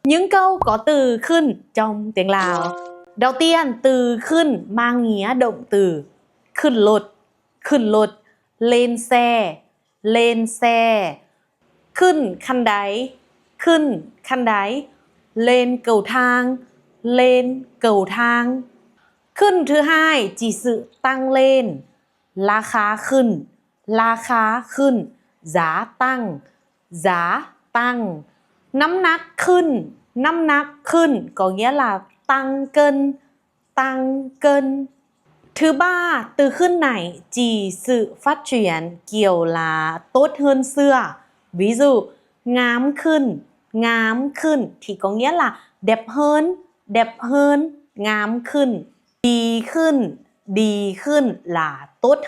Những câu có từ khưn trong tiếng Lào. Đầu tiên, từ khưn mang nghĩa động từ khưn lột, lên xe, khưn khăn đáy, lên cầu thang. Khưn thứ hai chỉ sự tăng lên, lá khá khưn, giá tăng. Nắm nắc khưn có nghĩa là tăng cân. Thứ ba, từ khưn này chỉ sự phát triển kiểu là tốt hơn xưa. Ví dụ, ngám khưn thì có nghĩa là đẹp hơn, ngám khưn. Đi khưn là tốt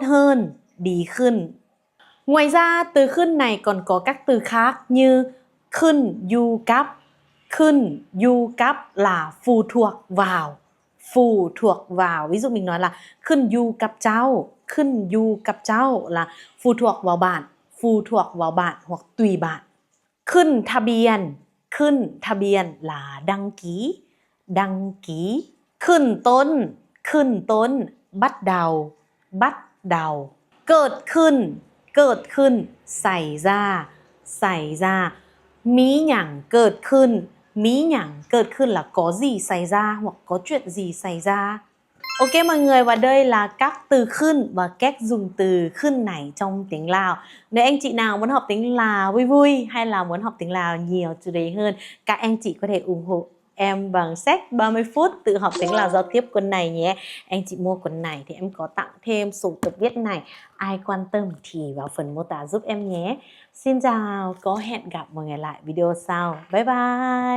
hơn, đi khưn. Ngoài ra, từ khưn này còn có các từ khác như khưn du cấp là phụ thuộc vào. Ví dụ mình nói là khưn du cấp cháu là phụ thuộc vào bạn hoặc tùy bạn. Khưn tha biên là đăng ký. Khưn tôn bắt đầu. Cợt khưn xảy ra. Mí nhẳng cợt khưn là có gì xảy ra hoặc có chuyện gì xảy ra. Ok mọi người, và đây là các từ khưn và cách dùng từ khưn này trong tiếng Lào. Nếu anh chị nào muốn học tiếng Lào vui hay là muốn học tiếng Lào nhiều chủ đề hơn, các anh chị có thể ủng hộ em bằng sách 30 phút tự học tiếng Lào giao tiếp cuốn này nhé. Anh chị mua cuốn này thì em có tặng thêm sổ tập viết này. Ai quan tâm thì vào phần mô tả giúp em nhé. Xin chào, có hẹn gặp mọi người lại video sau. Bye bye!